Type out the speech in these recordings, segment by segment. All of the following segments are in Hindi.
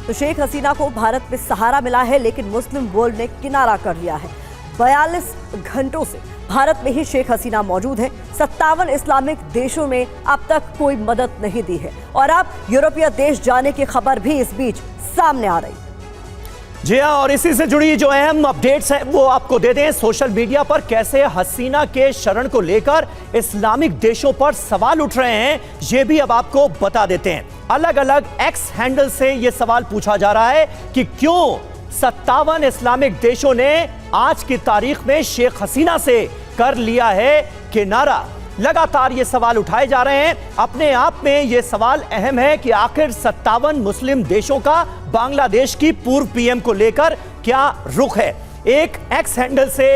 तो शेख हसीना को भारत में सहारा मिला है, लेकिन मुस्लिम वर्ल्ड ने किनारा कर लिया है। 42 घंटों से भारत में ही शेख हसीना मौजूद है। 57 इस्लामिक देशों में अब तक कोई मदद नहीं दी है और अब यूरोपीय देश जाने की खबर भी इस बीच सामने आ रही। जी हाँ, और इसी से जुड़ी जो अहम अपडेट्स हैं वो आपको दे दें। सोशल मीडिया पर कैसे हसीना के शरण को लेकर इस्लामिक देशों पर सवाल उठ रहे हैं, ये भी अब आपको बता देते हैं। अलग अलग एक्स हैंडल से ये सवाल पूछा जा रहा है कि क्यों 57 इस्लामिक देशों ने आज की तारीख में शेख हसीना से कर लिया है किनारा। लगातार ये सवाल उठाए जा रहे हैं। अपने आप में ये सवाल अहम है कि आखिर 57 मुस्लिम देशों का बांग्लादेश की पूर्व पीएम को लेकर क्या रुख है। एक एक्स हैंडल से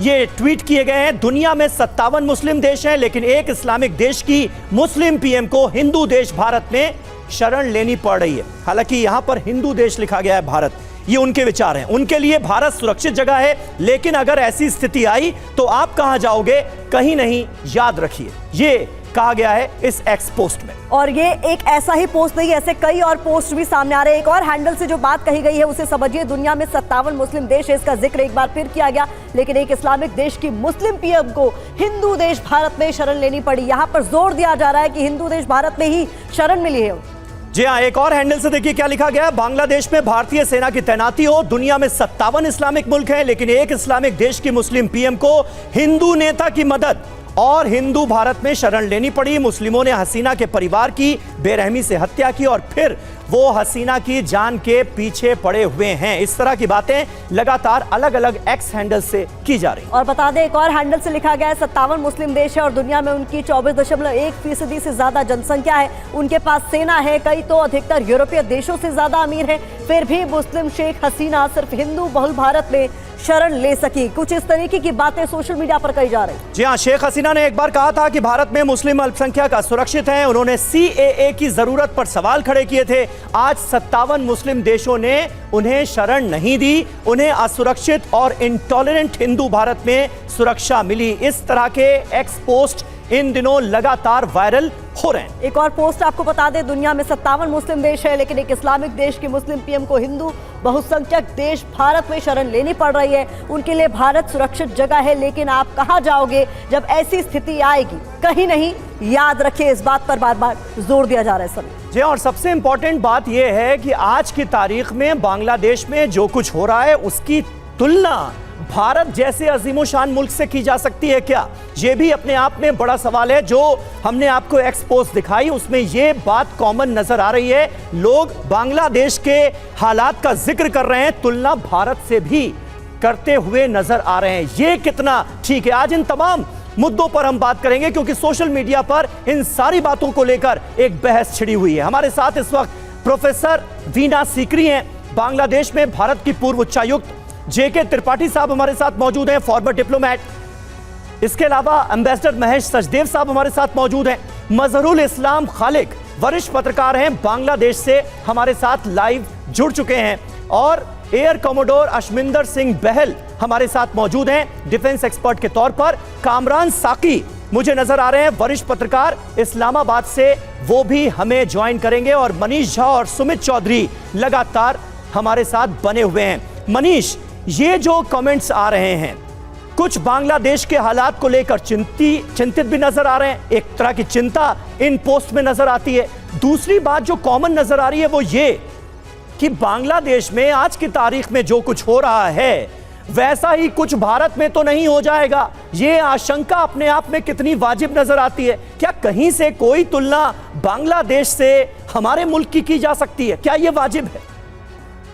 ये ट्वीट किए गए हैं, दुनिया में 57 मुस्लिम देश हैं, लेकिन एक इस्लामिक देश की मुस्लिम पीएम को हिंदू देश भारत में शरण लेनी पड़ रही है। हालांकि यहां पर हिंदू देश लिखा गया है भारत, ये उनके विचार हैं। उनके लिए भारत सुरक्षित जगह है, लेकिन अगर ऐसी स्थिति आई तो आप कहां जाओगे, कहीं नहीं, याद रखिए। ये कहा गया है इस एक्स पोस्ट में। और ये एक ऐसा ही पोस्ट नहीं, ऐसे कई और पोस्ट भी सामने आ रहे हैं। एक और हैंडल से जो बात कही गई है उसे समझिए। दुनिया में 57 मुस्लिम देश है, इसका जिक्र एक बार फिर किया गया, लेकिन एक इस्लामिक देश की मुस्लिम पीएम को हिंदू देश भारत में शरण लेनी पड़ी। यहाँ पर जोर दिया जा रहा है कि हिंदू देश भारत में ही शरण मिली है। जी हाँ, एक और हैंडल से देखिए क्या लिखा गया है। बांग्लादेश में भारतीय सेना की तैनाती हो। दुनिया में 57 इस्लामिक मुल्क हैं, लेकिन एक इस्लामिक देश की मुस्लिम पीएम को हिंदू नेता की मदद और हिंदू भारत में शरण लेनी पड़ी। मुस्लिमों ने हसीना के परिवार की बेरहमी से हत्या की और फिर वो हसीना की जान के पीछे पड़े हुए हैं। इस तरह की बातें लगातार अलग अलग एक्स हैंडल से की जा रही। और बता दें, एक और हैंडल से लिखा गया है 57 मुस्लिम देश है और दुनिया में उनकी 24.1% से ज्यादा जनसंख्या है। उनके पास सेना है, कई तो अधिकतर यूरोपीय देशों से ज्यादा अमीर है। फिर भी मुस्लिम शेख हसीना सिर्फ हिंदू बहुल भारत में शरण ले सकी। कुछ इस तरीके की बातें सोशल मीडिया पर कही जा रही। जी हाँ, शेख हसीना ने एक बार कहा था कि भारत में मुस्लिम अल्पसंख्यक असुरक्षित हैं। उन्होंने CAA की जरूरत पर सवाल खड़े किए थे। आज 57 मुस्लिम देशों ने उन्हें शरण नहीं दी, उन्हें असुरक्षित और इंटॉलरेंट हिंदू भारत में सुरक्षा मिली। इस तरह के एक्स पोस्ट इन दिनों लगातार वायरल हो रहे हैं। एक और पोस्ट आपको बता दें, दुनिया में 57 मुस्लिम देश है, लेकिन एक इस्लामिक देश की मुस्लिम पीएम को हिंदू बहुसंख्यक देश भारत में शरण लेनी पड़ रही है। उनके लिए भारत सुरक्षित जगह है, लेकिन आप कहां जाओगे जब ऐसी स्थिति आएगी, कहीं नहीं, याद रखिए। इस बात पर बार बार जोर दिया जा रहा है सभी। जी, और सबसे इंपॉर्टेंट बात यह है कि आज की तारीख में बांग्लादेश में जो कुछ हो रहा है उसकी तुलना भारत जैसे अजीमोशान मुल्क से की जा सकती है क्या? यह भी अपने आप में बड़ा सवाल है। जो हमने आपको एक्सपोज दिखाई उसमें यह बात कॉमन नजर आ रही है। लोग बांग्लादेश के हालात का जिक्र कर रहे हैं, तुलना भारत से भी करते हुए नजर आ रहे हैं। यह कितना ठीक है? आज इन तमाम मुद्दों पर हम बात करेंगे, क्योंकि सोशल मीडिया पर इन सारी बातों को लेकर एक बहस छिड़ी हुई है। हमारे साथ इस वक्त प्रोफेसर वीना सीकरी हैं, बांग्लादेश में भारत की पूर्व उच्चायुक्त। JK त्रिपाठी साहब हमारे साथ मौजूद हैं, फॉर्मर डिप्लोमेट। इसके अलावा एम्बेसडर महेश सचदेव साहब हमारे साथ मौजूद हैं। मजहरुल इस्लाम खालिक वरिष्ठ पत्रकार हैं, बांग्लादेश से हमारे साथ लाइव जुड़ चुके हैं। और एयर कमोडोर अशमिंदर सिंह बहल हमारे साथ मौजूद हैं, डिफेंस एक्सपर्ट के तौर पर। कामरान साकी मुझे नजर आ रहे हैं, वरिष्ठ पत्रकार इस्लामाबाद से, वो भी हमें ज्वाइन करेंगे। और मनीष झा और सुमित चौधरी लगातार हमारे साथ बने हुए हैं। मनीष, ये जो कमेंट्स आ रहे हैं, कुछ बांग्लादेश के हालात को लेकर चिंतित भी नजर आ रहे हैं। एक तरह की चिंता इन पोस्ट में नजर आती है। दूसरी बात जो कॉमन नजर आ रही है वो ये कि बांग्लादेश में आज की तारीख में जो कुछ हो रहा है वैसा ही कुछ भारत में तो नहीं हो जाएगा। ये आशंका अपने आप में कितनी वाजिब नजर आती है। क्या कहीं से कोई तुलना बांग्लादेश से हमारे मुल्क की जा सकती है? क्या यह वाजिब है?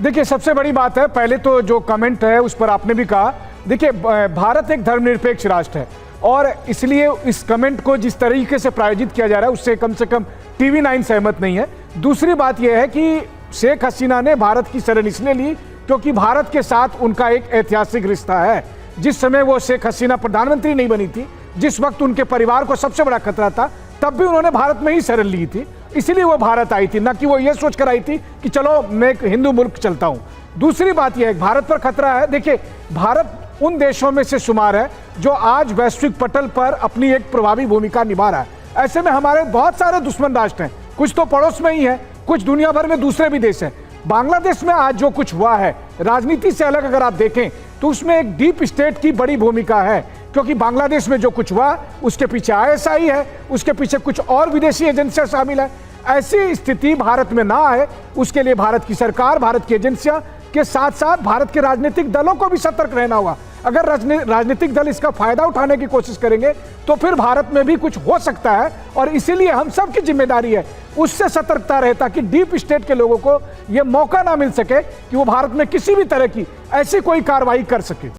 देखिए, सबसे बड़ी बात है, पहले तो जो कमेंट है उस पर आपने भी कहा, देखिए भारत एक धर्मनिरपेक्ष राष्ट्र है और इसलिए इस कमेंट को जिस तरीके से प्रायोजित किया जा रहा है उससे कम से कम TV9 सहमत नहीं है। दूसरी बात यह है कि शेख हसीना ने भारत की शरण इसलिए ली क्योंकि भारत के साथ उनका एक ऐतिहासिक रिश्ता है। जिस समय वो शेख हसीना प्रधानमंत्री नहीं बनी थी, जिस वक्त उनके परिवार को सबसे बड़ा खतरा था, तब भी उन्होंने भारत में ही शरण ली थी। इसीलिए वो भारत आई थी, ना कि वो ये सोच कर आई थी कि चलो मैं एक हिंदू मुल्क चलता हूं। दूसरी बात यह है, भारत पर खतरा है। देखिए, भारत उन देशों में से शुमार है जो आज वैश्विक पटल पर अपनी एक प्रभावी भूमिका निभा रहा है। ऐसे में हमारे बहुत सारे दुश्मन राष्ट्र हैं, कुछ तो पड़ोस में ही है, कुछ दुनिया भर में दूसरे भी देश हैं, बांग्लादेश में आज जो कुछ हुआ है, राजनीति से अलग अगर आप देखें तो उसमें एक डीप स्टेट की बड़ी भूमिका है, क्योंकि बांग्लादेश में जो कुछ हुआ उसके पीछे आईएसआई है, उसके पीछे कुछ और विदेशी एजेंसियां शामिल है। ऐसी स्थिति भारत में ना आए, उसके लिए भारत की सरकार, भारत की एजेंसियां के साथ साथ भारत के राजनीतिक दलों को भी सतर्क रहना होगा। अगर राजनीतिक दल इसका फायदा उठाने की कोशिश करेंगे तो फिर भारत में भी कुछ हो सकता है, और इसीलिए हम सब की जिम्मेदारी है उससे सतर्कता रहे, ताकि डीप स्टेट के लोगों को यह मौका ना मिल सके कि वो भारत में किसी भी तरह की ऐसी कोई कार्रवाई कर सके।